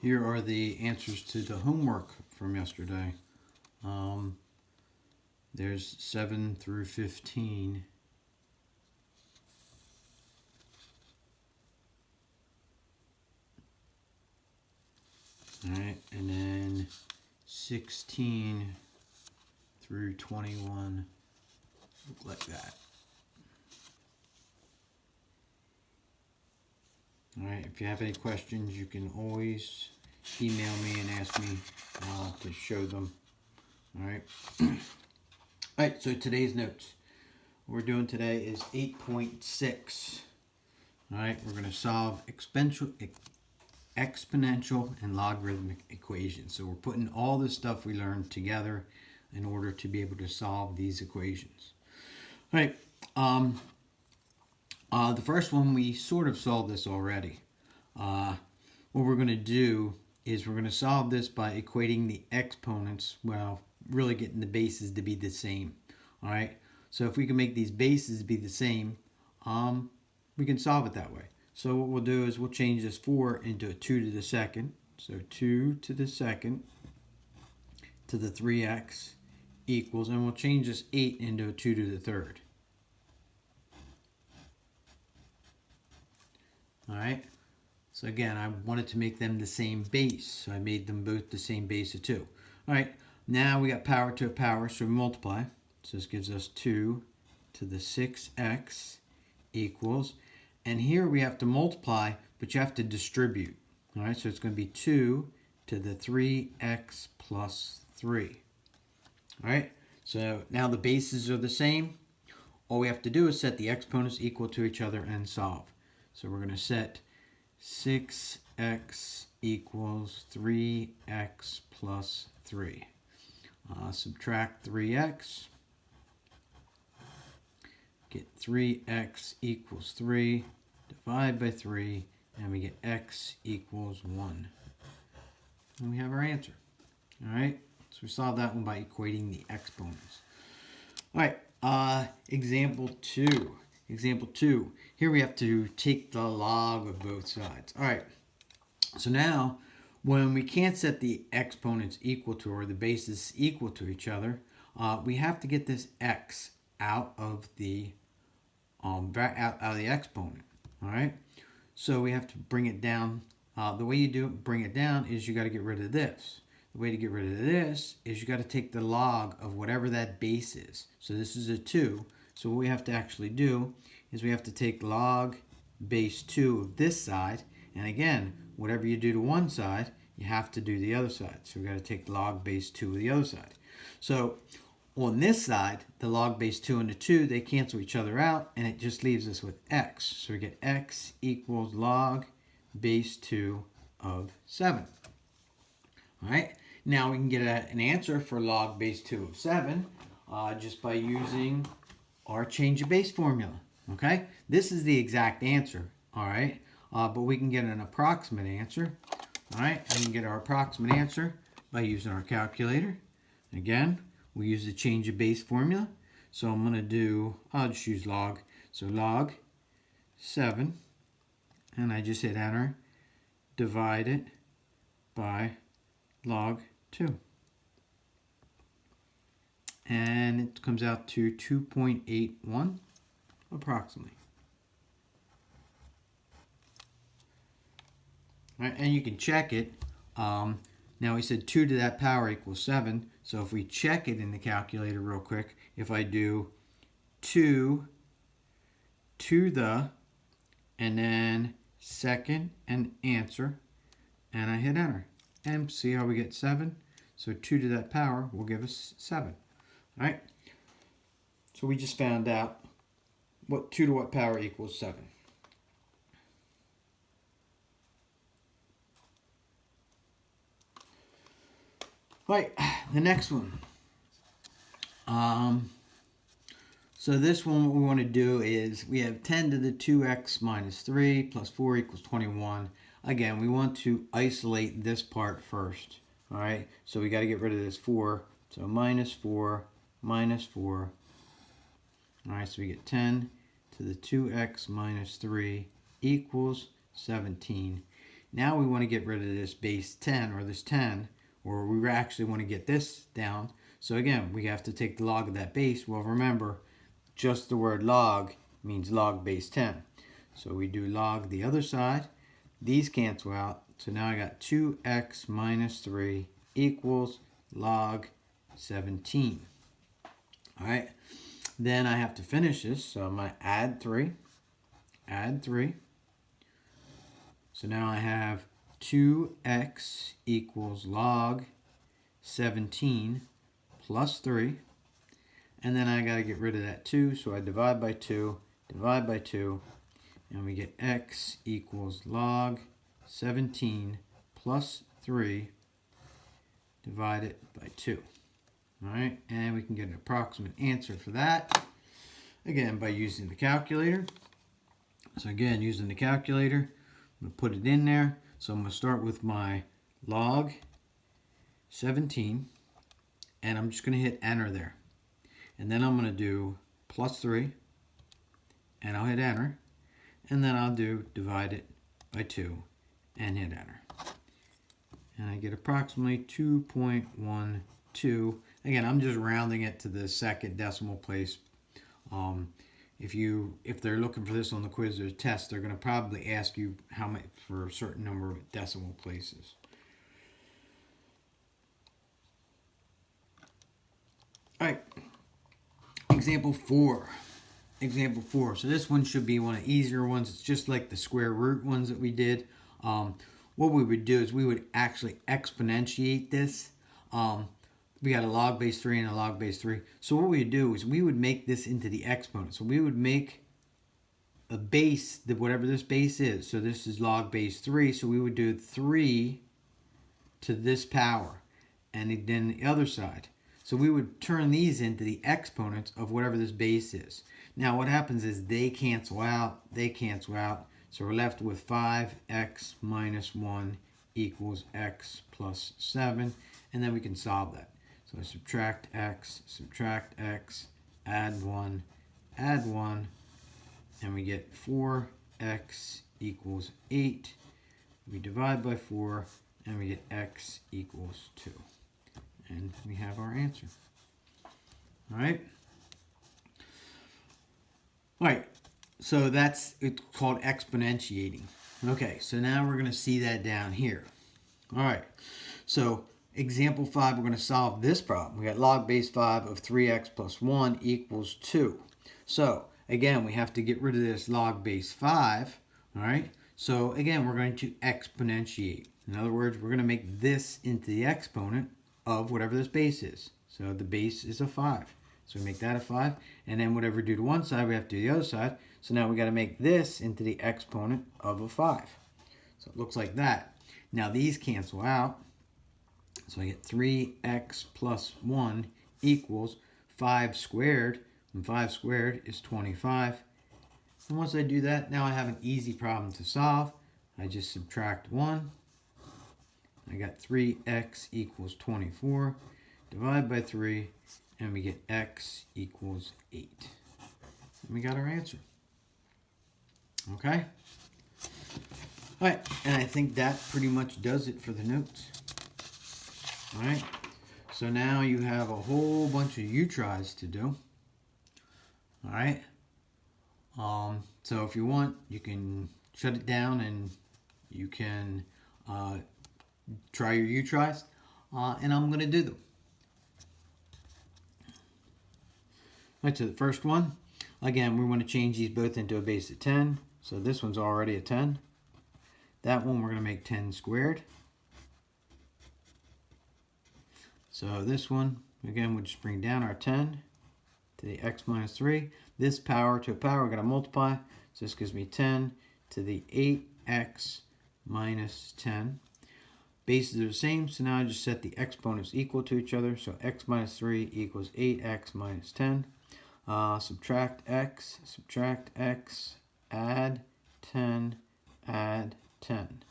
Here are the answers to the homework from yesterday. There's 7 through 15. Alright, and then 16 through 21. Look like that. Alright, if you have any questions, you can always email me and ask me to show them. Alright. Alright, so today's notes. What we're doing today is 8.6. Alright, we're going to solve exponential and logarithmic equations. So we're putting all the stuff we learned together in order to be able to solve these equations. Alright, the first one, we sort of solved this already. What we're going to do is we're going to solve this by equating the exponents, well, really getting the bases to be the same. All right, so if we can make these bases be the same, we can solve it that way. So what we'll do is we'll change this 4 into a 2 to the second. So 2 to the second to the 3x equals, and we'll change this 8 into a 2 to the third. All right, so again, I wanted to make them the same base, so I made them both the same base of 2. All right, now we got power to a power, so we multiply. So this gives us 2 to the 6x equals, and here we have to multiply, but you have to distribute. All right, so it's going to be 2 to the 3x plus 3. All right, so now the bases are the same. All we have to do is set the exponents equal to each other and solve. So we're going to set 6x equals 3x plus 3. Subtract 3x. Get 3x equals 3. Divide by 3. And we get x equals 1. And we have our answer. All right. So we solved that one by equating the exponents. All right. Example 2. Example 2. Here we have to take the log of both sides. All right. So now, when we can't set the exponents equal to, or the bases equal to each other, we have to get this x out of the exponent. All right. So we have to bring it down. The way you bring it down is you got to get rid of this. The way to get rid of this is you got to take the log of whatever that base is. So this is a 2. So what we have to actually do is we have to take log base 2 of this side. And again, whatever you do to one side, you have to do the other side. So we've got to take log base 2 of the other side. So on this side, the log base 2 and the 2, they cancel each other out, and it just leaves us with x. So we get x equals log base 2 of 7. All right, now we can get an answer for log base 2 of 7 just by using our change of base formula. Okay, this is the exact answer. All right, but we can get an approximate answer. All right, we can get our approximate answer by using our calculator. Again, we use the change of base formula. So I'm going to do, I'll just use log. So log 7, and I just hit enter, divide it by log 2. And it comes out to 2.81 approximately. All right, and you can check it. Now we said 2 to that power equals 7. So if we check it in the calculator real quick, if I do 2 to the, and then second and answer, and I hit enter. And see how we get 7? So 2 to that power will give us 7. All right. So we just found out what 2 to what power equals 7. Right, the next one. So this one, what we want to do is we have 10 to the 2x minus 3 plus 4 equals 21. Again, we want to isolate this part first. All right, so we got to get rid of this 4. So minus 4 minus 4. All right, so we get 10 to the 2x minus 3 equals 17. Now we want to get rid of this base 10 or this 10, or we actually want to get this down. So again, we have to take the log of that base. Well, remember, just the word log means log base 10. So we do log the other side. These cancel out. So now I got 2x minus 3 equals log 17. All right. Then I have to finish this. So I'm going to add 3. Add 3. So now I have 2x equals log 17 plus 3. And then I got to get rid of that 2. So I divide by 2, and we get x equals log 17 plus 3 divided by 2. All right, and we can get an approximate answer for that, again, by using the calculator. So again, using the calculator, I'm going to put it in there. So I'm going to start with my log 17, and I'm just going to hit enter there. And then I'm going to do plus 3, and I'll hit enter. And then I'll do divide it by 2 and hit enter. And I get approximately 2.12. Again, I'm just rounding it to the second decimal place. If they're looking for this on the quiz or test, they're going to probably ask you how much for a certain number of decimal places. All right, example 4. Example 4. So this one should be one of the easier ones. It's just like the square root ones that we did. What we would do is we would actually exponentiate this. We got a log base 3 and a log base 3. So what we would do is we would make this into the exponent. So we would make a base, whatever this base is. So this is log base 3. So we would do 3 to this power. And then the other side. So we would turn these into the exponents of whatever this base is. Now what happens is they cancel out. So we're left with 5x minus 1 equals x plus 7. And then we can solve that. So I subtract x, add 1, and we get 4x equals 8. We divide by 4, and we get x equals 2. And we have our answer. All right. All right. So it's called exponentiating. Okay. So now we're going to see that down here. All right. So example 5, we're going to solve this problem. We got log base 5 of 3x plus 1 equals 2. So again, we have to get rid of this log base 5. All right. So again, we're going to exponentiate. In other words, we're going to make this into the exponent of whatever this base is. So the base is a 5. So we make that a 5. And then whatever we do to one side, we have to do the other side. So now we got to make this into the exponent of a 5. So it looks like that. Now these cancel out. So I get 3x plus 1 equals 5 squared. And 5 squared is 25. And once I do that, now I have an easy problem to solve. I just subtract 1. I got 3x equals 24. Divide by 3, and we get x equals 8. And we got our answer. Okay? All right, and I think that pretty much does it for the notes. All right, so now you have a whole bunch of U-tries to do. All right. So if you want, you can shut it down and you can try your U-tries, and I'm going to do them. All right, so the first one, again, we want to change these both into a base of 10. So this one's already a 10. That one we're going to make 10 squared. So this one, again, we'll just bring down our 10 to the x minus 3. This power to a power, we're going to multiply. So this gives me 10 to the 8x minus 10. Bases are the same, so now I just set the exponents equal to each other. So x minus 3 equals 8x minus 10. Subtract x, add 10, add 10.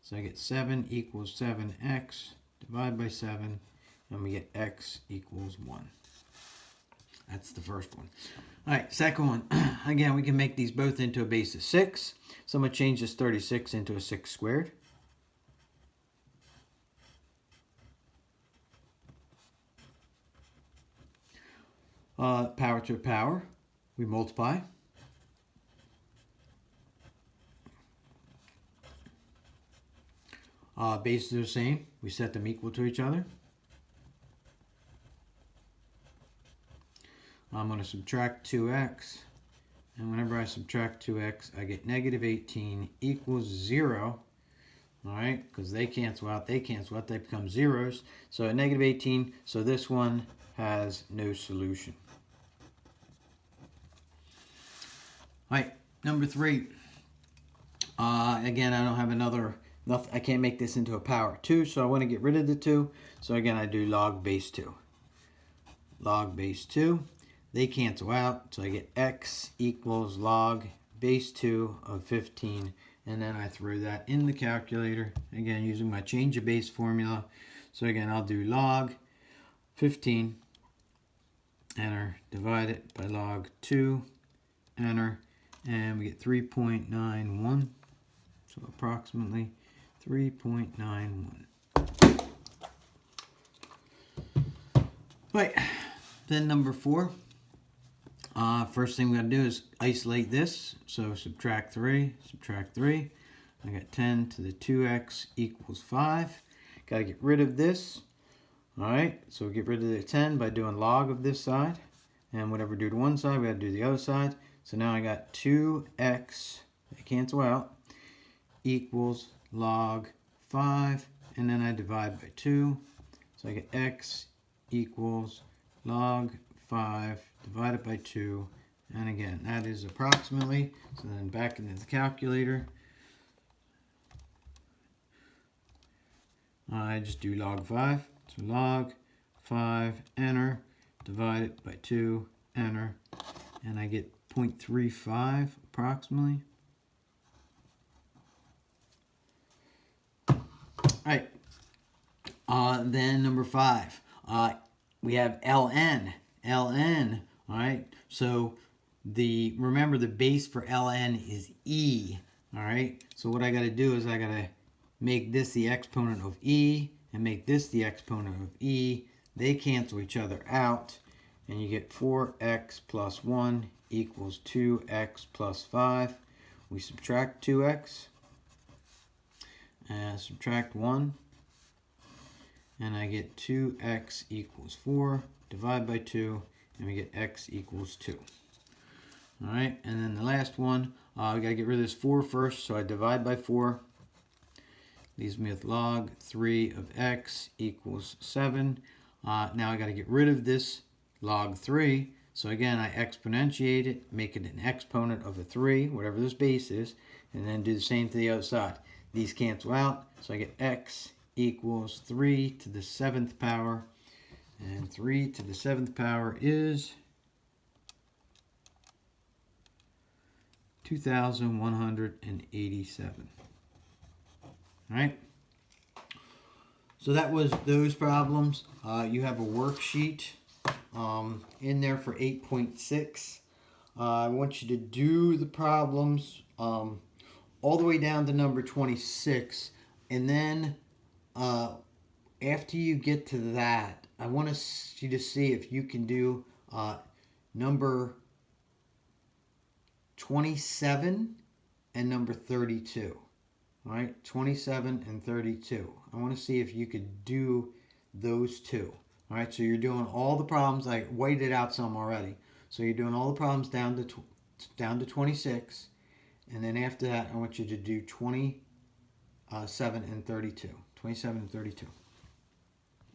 So I get 7 equals 7x, divide by 7, and we get x equals 1. That's the first one. All right, second one. Again, we can make these both into a base of 6. So I'm going to change this 36 into a 6 squared. Power to a power. We multiply. Bases are the same. We set them equal to each other. I'm going to subtract 2x. And whenever I subtract 2x, I get negative 18 equals 0. All right, because they cancel out, they become zeros. So at negative 18, so this one has no solution. All right, number 3. Again, I don't have I can't make this into a power 2, so I want to get rid of the 2. So again, I do log base 2. Log base 2. They cancel out, so I get x equals log base 2 of 15. And then I throw that in the calculator, again, using my change of base formula. So again, I'll do log 15, enter, divide it by log 2, enter, and we get 3.91. So approximately 3.91. Right, then number 4. First thing we got to do is isolate this. So subtract 3. I got 10 to the 2x equals 5. Got to get rid of this. All right, so we get rid of the 10 by doing log of this side. And whatever we do to one side, we got to do the other side. So now I got 2x, they cancel out, equals log 5. And then I divide by 2. So I get x equals log 5 divided by 2, and again that is approximately, so then back into the calculator, I just do log 5, so log 5, enter, divide it by 2, enter, and I get 0.35 approximately. Alright, then number 5, we have ln. All right, so remember the base for ln is e. All right, so what I got to do is I got to make this the exponent of e and make this the exponent of e. They cancel each other out, and you get 4x plus 1 equals 2x plus 5. We subtract 2x and subtract 1, and I get 2x equals 4. Divide by 2, and we get x equals 2. All right, and then the last one, we got to get rid of this 4 first, so I divide by 4. Leaves me with log 3 of x equals 7. Now I got to get rid of this log 3. So again, I exponentiate it, make it an exponent of a 3, whatever this base is, and then do the same to the other side. These cancel out, so I get x equals 3 to the 7th power. And 3 to the 7th power is 2,187. All right. So that was those problems. You have a worksheet in there for 8.6. I want you to do the problems all the way down to number 26. And then after you get to that, I want you to see if you can do number 27 and number 32. All right, 27 and 32. I want to see if you could do those two. All right, so you're doing all the problems. I whited out some already. So you're doing all the problems down to 26. And then after that, I want you to do 27 and 32. 27 and 32.